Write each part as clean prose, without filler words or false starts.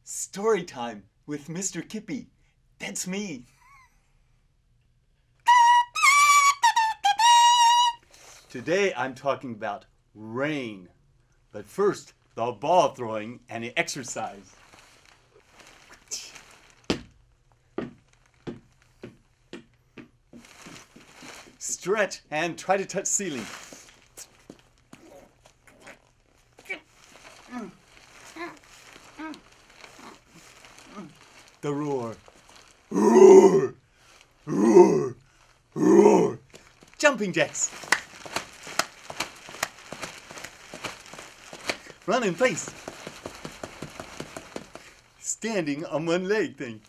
Story time with Mr. Kippy. That's me. Today I'm talking about rain. But first, the ball throwing and the exercise. Stretch and try to touch ceiling. The roar. Roar! Roar! Roar! Jumping jacks. Run in place. Standing on one leg thing.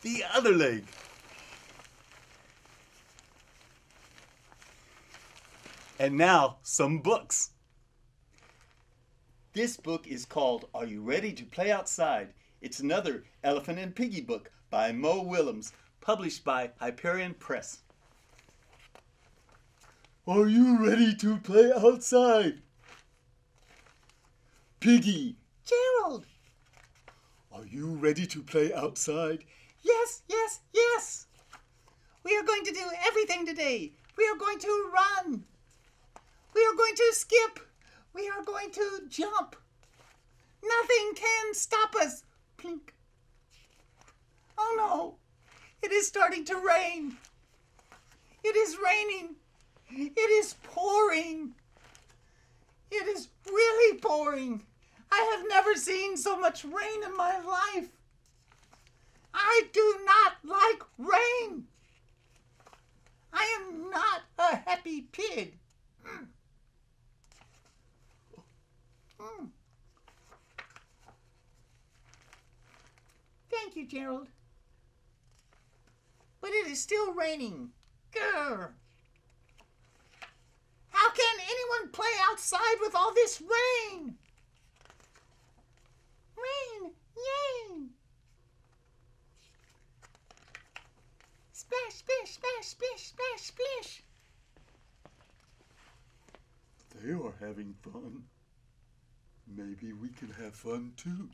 The other leg. And now, some books. This book is called Are You Ready to Play Outside? It's another Elephant and Piggy book by Mo Willems, published by Hyperion Press. Are you ready to play outside? Piggy. Gerald. Are you ready to play outside? Yes, yes, yes. We are going to do everything today. We are going to run. We are going to skip. We are going to jump. Nothing can stop us. Plink. Oh no, it is starting to rain. It is raining. It is pouring. It is really pouring. I have never seen so much rain in my life. I do not like rain. I am not a happy pig. Thank you, Gerald. But it is still raining. Grr. How can anyone play outside with all this rain? Rain, yay! Splash, splash, splash, splash, splash, splash. They are having fun. Maybe we can have fun too.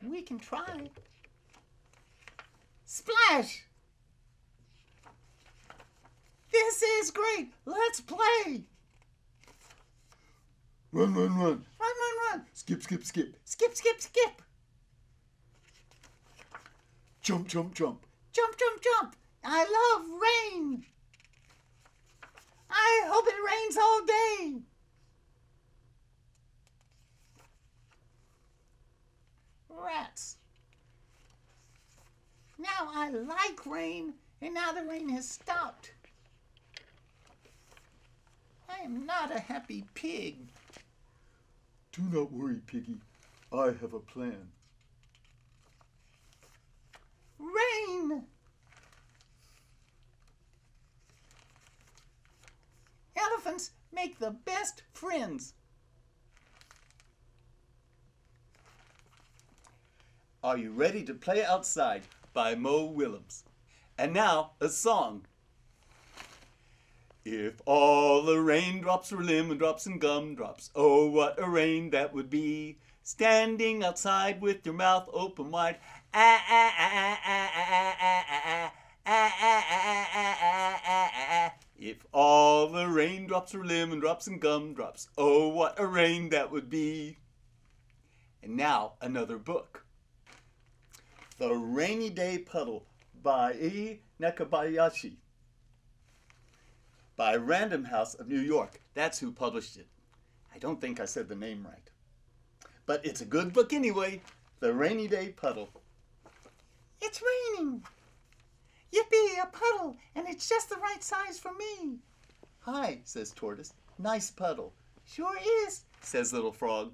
We can try. Splash! This is great. Let's play. Run, run, run. Run, run, run. Skip, skip, skip. Skip, skip, skip. Jump, jump, jump. Jump, jump, jump. I love rain. I hope it rains all day. Rats. Now I like rain, and now the rain has stopped. I am not a happy pig. Do not worry, Piggy. I have a plan. Rain! Elephants make the best friends. Are You Ready to Play Outside by Mo Willems. And now, a song. If all the raindrops were lemon drops and gumdrops, oh, what a rain that would be. Standing outside with your mouth open wide. Ah, ah, ah, ah, ah, ah, ah, ah, ah, ah, ah, ah. If all the raindrops were lemon drops and gumdrops, oh, what a rain that would be. And now, another book. The Rainy Day Puddle by E. Nakabayashi. By Random House of New York. That's who published it. I don't think I said the name right. But it's a good book anyway. The Rainy Day Puddle. It's raining. Yippee, a puddle, and it's just the right size for me. Hi, says Tortoise. Nice puddle. Sure is, says Little Frog.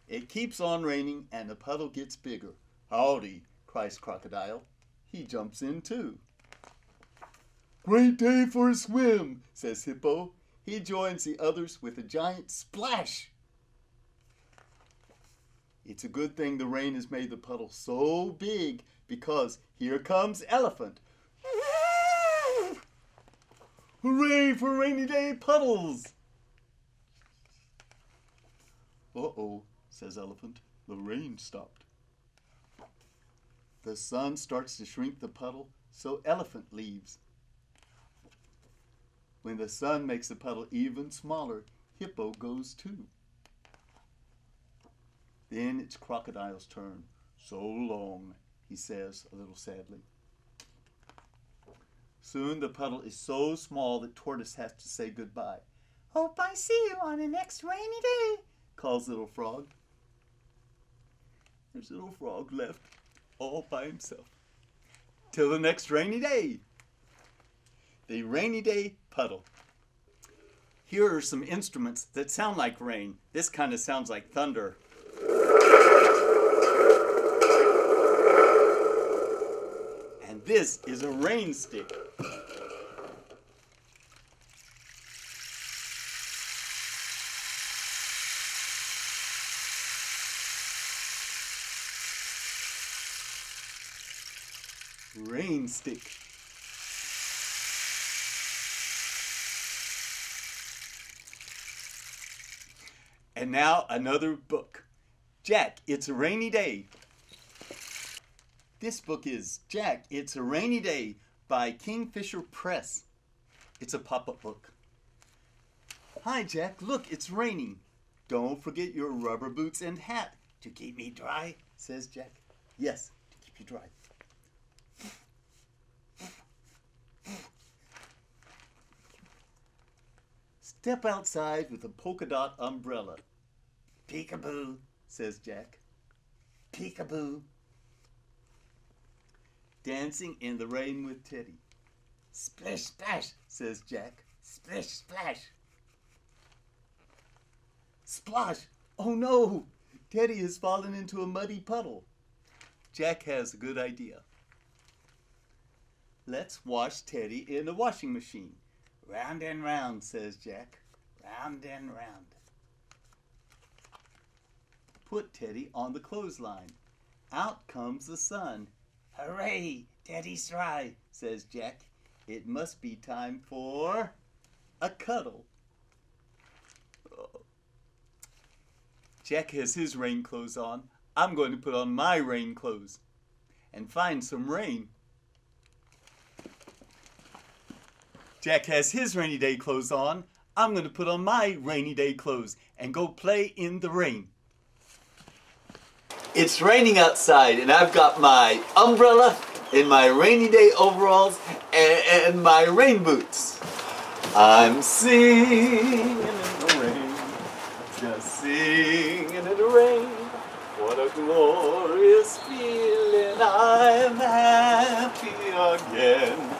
It keeps on raining and the puddle gets bigger. Howdy, cries Crocodile. He jumps in too. Great day for a swim, says Hippo. He joins the others with a giant splash. It's a good thing the rain has made the puddle so big because here comes Elephant. Hooray for rainy day puddles! Uh-oh, says Elephant. The rain stopped. The sun starts to shrink the puddle, so Elephant leaves. When the sun makes the puddle even smaller, Hippo goes too. Then it's Crocodile's turn. So long, he says a little sadly. Soon the puddle is so small that Tortoise has to say goodbye. Hope I see you on the next rainy day, calls Little Frog. There's Little Frog left all by himself. Till the next rainy day. The rainy day puddle. Here are some instruments that sound like rain. This kind of sounds like thunder. And this is a rain stick. Rain stick. And now another book. Jack, It's a Rainy Day. This book is Jack, It's a Rainy Day by Kingfisher Press. It's a pop-up book. Hi Jack, look, it's raining. Don't forget your rubber boots and hat. To keep me dry, says Jack. Yes, to keep you dry. Step outside with a polka dot umbrella. Peekaboo, says Jack. Peekaboo. Dancing in the rain with Teddy. Splish splash, says Jack. Splish splash. Splosh! Oh no! Teddy has fallen into a muddy puddle. Jack has a good idea. Let's wash Teddy in the washing machine. Round and round, says Jack. Round and round. Put Teddy on the clothesline. Out comes the sun. Hooray, Teddy's dry, says Jack. It must be time for a cuddle. Oh. Jack has his rain clothes on. I'm going to put on my rain clothes and find some rain. Jack has his rainy day clothes on. I'm going to put on my rainy day clothes and go play in the rain. It's raining outside and I've got my umbrella and my rainy day overalls and my rain boots. I'm singing in the rain, just singing in the rain. What a glorious feeling, I'm happy again.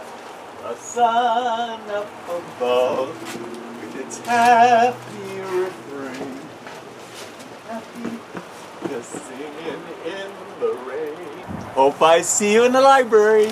The sun up above with its happy refrain. Happy, just singing in the rain. Hope I see you in the library.